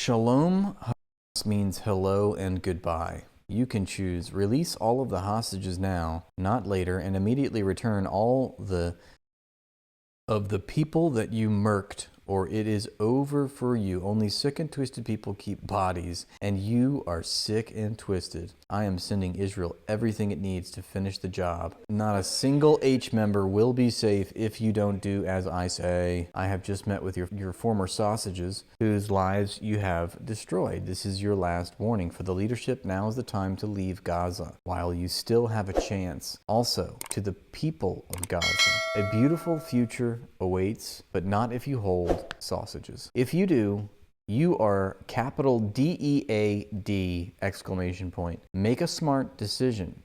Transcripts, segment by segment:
Shalom means hello and goodbye. You can choose release all of the hostages now, not later, and immediately return all of the people that you murked, or it is over for you. Only sick and twisted people keep bodies, and you are sick and twisted. I am sending Israel everything it needs to finish the job. Not a single H member will be safe if you don't do as I say. I have just met with your former sausages, whose lives you have destroyed. This is your last warning. For the leadership, now is the time to leave Gaza, while you still have a chance. Also, to the people of Gaza, a beautiful future awaits, but not if you hold sausages. If you do, you are capital DEAD exclamation point. Make a smart decision.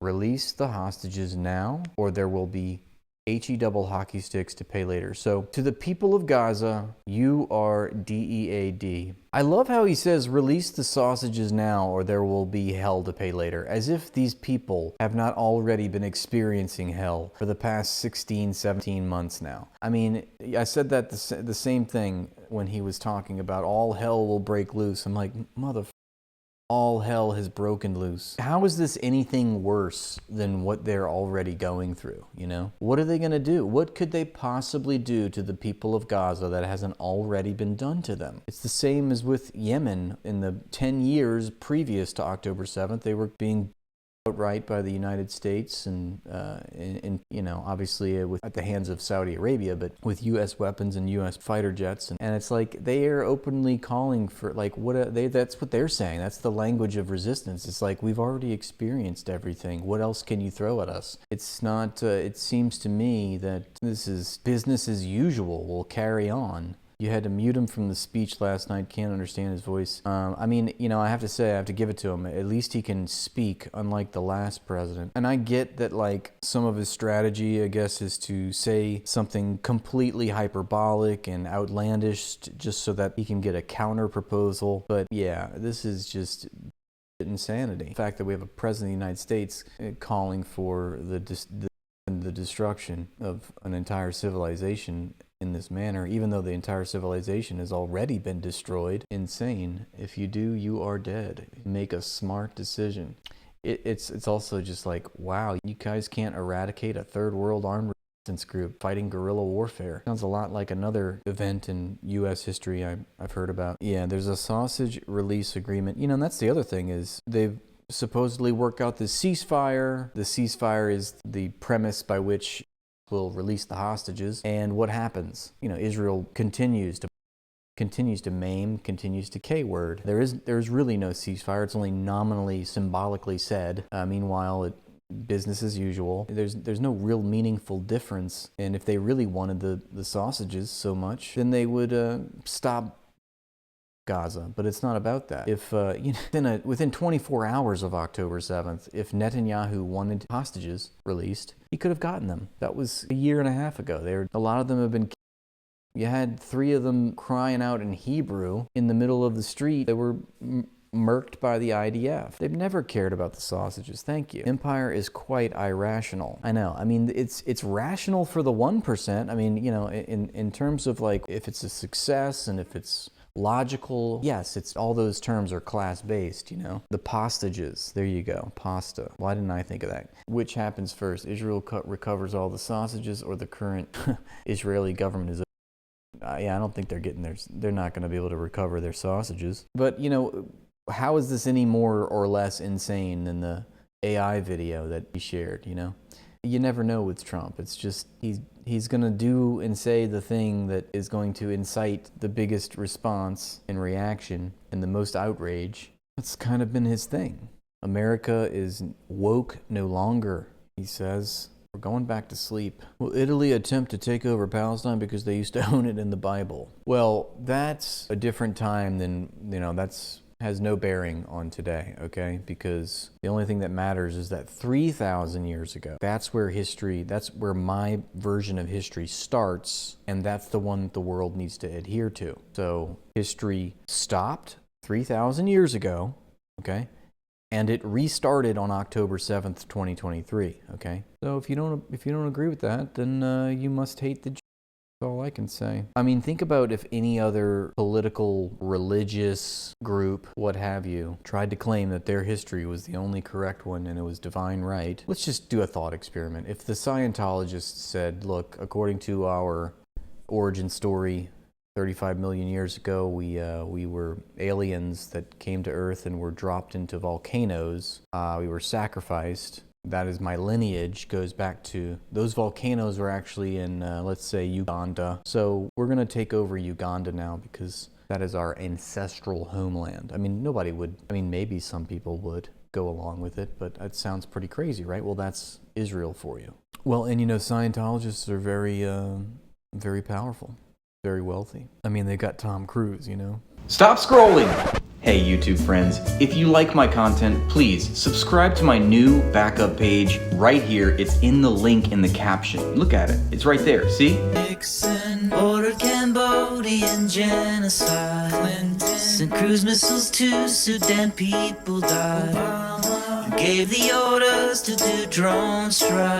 Release the hostages now, or there will be HE double hockey sticks to pay later. So to the people of Gaza, you are DEAD. I love how he says release the sausages now or there will be hell to pay later, as if these people have not already been experiencing hell for the past 16, 17 months now. I mean, I said that the same thing when he was talking about all hell will break loose. I'm like, all hell has broken loose. How is this anything worse than what they're already going through, you know? What are they gonna do? What could they possibly do to the people of Gaza that hasn't already been done to them? It's the same as with Yemen. In the 10 years previous to October 7th, they were being outright by the United States and you know, obviously at the hands of Saudi Arabia, but with U.S. weapons and U.S. fighter jets, and it's like they are openly calling for, like, that's what they're saying. That's the language of resistance. It's like, we've already experienced everything. What else can you throw at us? It's not. It seems to me that this is business as usual. Will carry on. You had to mute him from the speech last night. Can't understand his voice. I mean, you know, I have to say, I have to give it to him. At least he can speak, unlike the last president. And I get that, like, some of his strategy, I guess, is to say something completely hyperbolic and outlandish just so that he can get a counter proposal. But yeah, this is just insanity. The fact that we have a president of the United States calling for the destruction of an entire civilization in this manner, even though the entire civilization has already been destroyed. Insane. If you do, you are dead. Make a smart decision. It's also just like, wow, you guys can't eradicate a third world armed resistance group fighting guerrilla warfare. Sounds a lot like another event in U.S. history I've heard about. Yeah, there's a sausage release agreement. You know, and that's the other thing, is they've supposedly worked out this ceasefire. The ceasefire is the premise by which will release the hostages, and what happens? You know, Israel continues to maim, continues to K-word. There's really no ceasefire. It's only nominally, symbolically said. Meanwhile, business as usual. There's no real meaningful difference. And if they really wanted the sausages so much, then they would stop Gaza. But it's not about that. If you know, within 24 hours of October 7th, if Netanyahu wanted hostages released, he could have gotten them. That was a year and a half ago. A lot of them have been. You had 3 of them crying out in Hebrew in the middle of the street. They were murked by the IDF. They've never cared about the sausages. Thank you. Empire is quite irrational. I know. I mean, it's rational for the 1%. I mean, you know, in terms of, like, if it's a success and if it's logical, yes, it's all those terms are class-based, you know. The postages, there you go, pasta. Why didn't I think of that? Which happens first? Israel recovers all the sausages, or the current Israeli government is yeah, I don't think they're not going to be able to recover their sausages. But, you know, how is this any more or less insane than the AI video that he shared, you know? You never know with Trump. It's just, he's going to do and say the thing that is going to incite the biggest response and reaction and the most outrage. That's kind of been his thing. America is woke no longer, he says. We're going back to sleep. Will Italy attempt to take over Palestine because they used to own it in the Bible? Well, that's a different time than, you know, has no bearing on today, okay? Because the only thing that matters is that 3,000 years ago, that's where my version of history starts, and that's the one that the world needs to adhere to. So history stopped 3,000 years ago, okay? And it restarted on October 7th, 2023, okay? So if you don't agree with that, then you must hate the That's all I can say. I mean, think about if any other political, religious group, what have you, tried to claim that their history was the only correct one and it was divine right. Let's just do a thought experiment. If the Scientologists said, look, according to our origin story, 35 million years ago, we were aliens that came to Earth and were dropped into volcanoes. We were sacrificed. That is my lineage, goes back to, those volcanoes were actually in, let's say, Uganda. So we're going to take over Uganda now because that is our ancestral homeland. I mean, nobody would, I mean, maybe some people would go along with it, but it sounds pretty crazy, right? Well, that's Israel for you. Well, and you know, Scientologists are very, very powerful, very wealthy. I mean, they got Tom Cruise, you know? Stop scrolling! Hey YouTube friends, if you like my content, please subscribe to my new backup page right here. It's in the link in the caption. Look at it, it's right there, see? Nixon ordered Cambodian genocide. Sent cruise missiles to Sudan, people died. Gave the orders to do drone strikes.